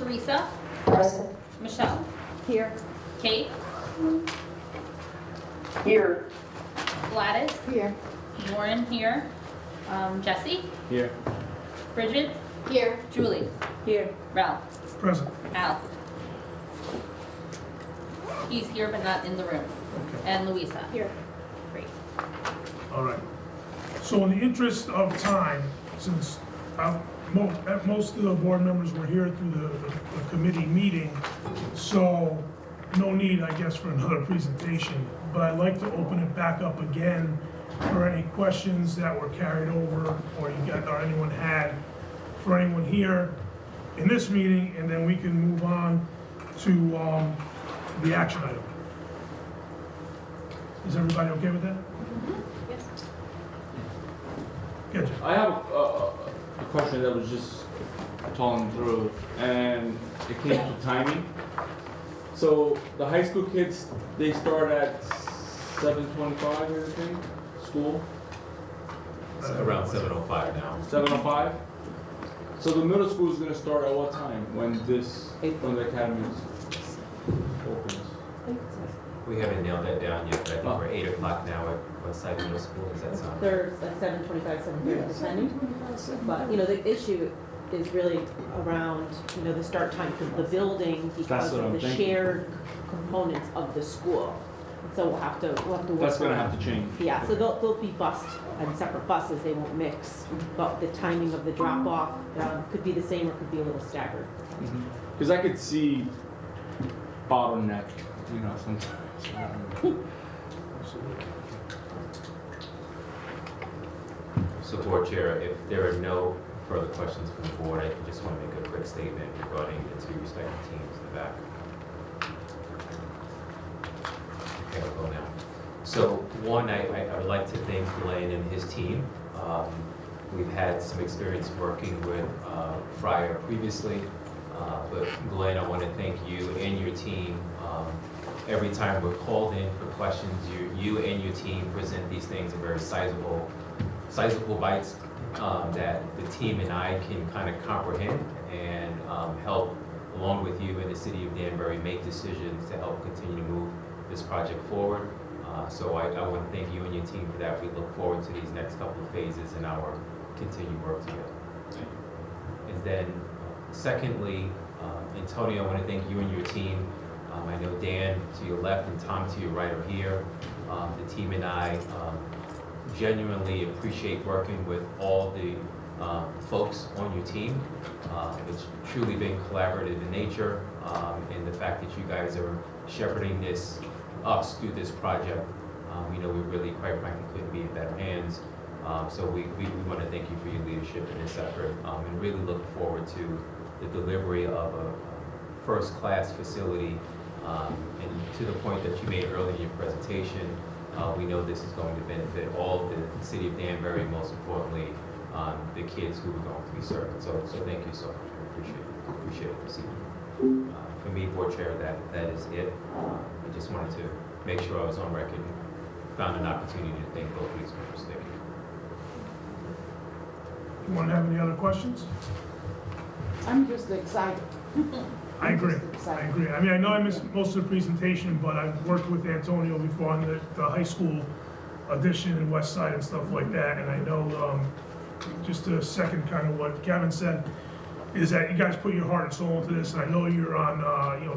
Teresa, Present. Michelle, Here. Kate, Here. Gladys, Here. Lauren here, Jesse, Here. Bridget, Here. Julie, Here. Ralph, Present. Al. He's here but not in the room. Okay. And Louisa. Here. Great. All right. So in the interest of time, since most of the board members were here through the committee meeting, so no need, I guess, for another presentation. But I'd like to open it back up again for any questions that were carried over or anyone had for anyone here in this meeting, and then we can move on to the action item. Is everybody okay with that? Yes. Good. I have a question that was just talking through, and it came to timing. So the high school kids, they start at 7:25, you think, school? It's around 7:05 now. 7:05? So the middle school is gonna start at what time, when the academy opens? We haven't nailed that down yet, but I think Oh. we're 8 o'clock now at Westside Middle School. Does that sound? There's a 7:25, 7:30 depending. But, the issue is really around, the start time for the building because That's what of I'm the thinking. shared components of the school. And so we'll have to work. That's gonna around. have to change. Yeah, so they'll be bused on separate buses, they won't mix. But the timing of the drop off could be the same or could be a little staggered. Because I could see bottleneck, sometimes. So Board Chair, if there are no further questions from the board, I just want to make a quick statement regarding the two respective teams in the back. Okay, I'll go now. So one, I would like to thank Glenn and his team. We've had some experience working with Fryer previously, but Glenn, I want to thank you and your team. Every time we're called in for questions, you and your team present these things in very sizable bites that the team and I can kind of comprehend and help, along with you and the city of Danbury, make decisions to help continue to move this project forward. So I want to thank you and your team for that. We look forward to these next couple of phases in our continued work together. And then secondly, Antonio, I want to thank you and your team. I know Dan to your left and Tom to your right are here. The team and I genuinely appreciate working with all the folks on your team. It's truly been collaborative in nature, and the fact that you guys are shepherding us through this project, we know we really, quite frankly, couldn't be in better hands. So we want to thank you for your leadership in this effort, and really look forward to the delivery of a first-class facility. And to the point that you made earlier in your presentation, we know this is going to benefit all of the city of Danbury, most importantly, the kids who are going to be served. So thank you so much. I appreciate it this evening. For me, Board Chair, that is it. I just wanted to make sure I was on record and found an opportunity to thank both of these members. Thank you. You want to have any other questions? I'm just excited. I agree. I mean, I know I missed most of the presentation, but I've worked with Antonio before on the high school addition in West Side and stuff like that. And I know, just to second kind of what Kevin said, is that you guys put your heart and soul into this. And I know you're on,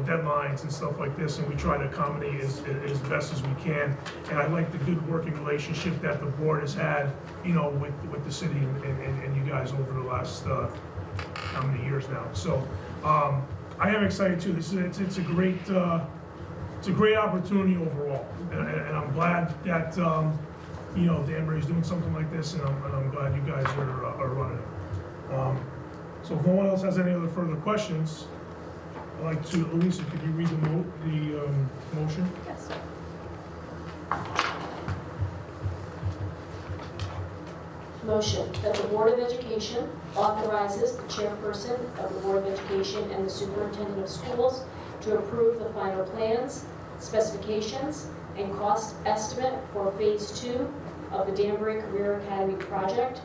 deadlines and stuff like this, and we try to accommodate as best as we can. And I like the good working relationship that the board has had, with the city and you guys over the last, how many years now. So, I am excited too. It's a great opportunity overall, and I'm glad that Danbury's doing something like this, and I'm glad you guys are running it. So if no one else has any other further questions, I'd like to, Louisa, could you read the motion? Yes. Motion that the Board of Education authorizes the chairperson of the Board of Education and the superintendent of schools to approve the final plans, specifications, and cost estimate for Phase 2 of the Danbury Career Academy project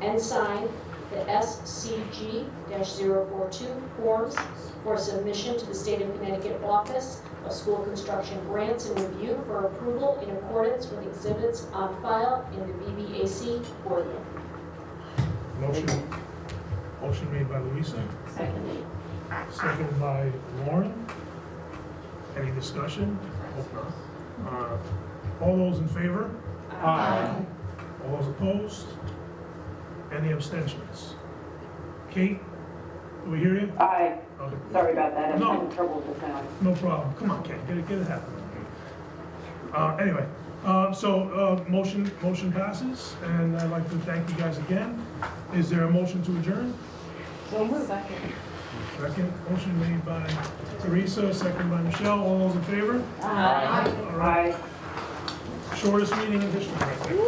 and sign the SCG-042 forms for submission to the State of Connecticut Office of School Construction Grants and Review for approval in accordance with exhibits on file in the BBAC boardroom. Motion made by Louisa, Second. seconded by Lauren. Any discussion? All those in favor? Aye. All those opposed? Any abstentions? Kate, do we hear you? Aye, Okay. sorry about that, I'm No. having trouble with the sound. No problem. Come on, Kate, get it happening. Anyway, motion passes, and I'd like to thank you guys again. Is there a motion to adjourn? So moved. Second, motion made by Teresa, second by Michelle. All those in favor? Aye. All right. Aye. Shortest meeting in history, I think.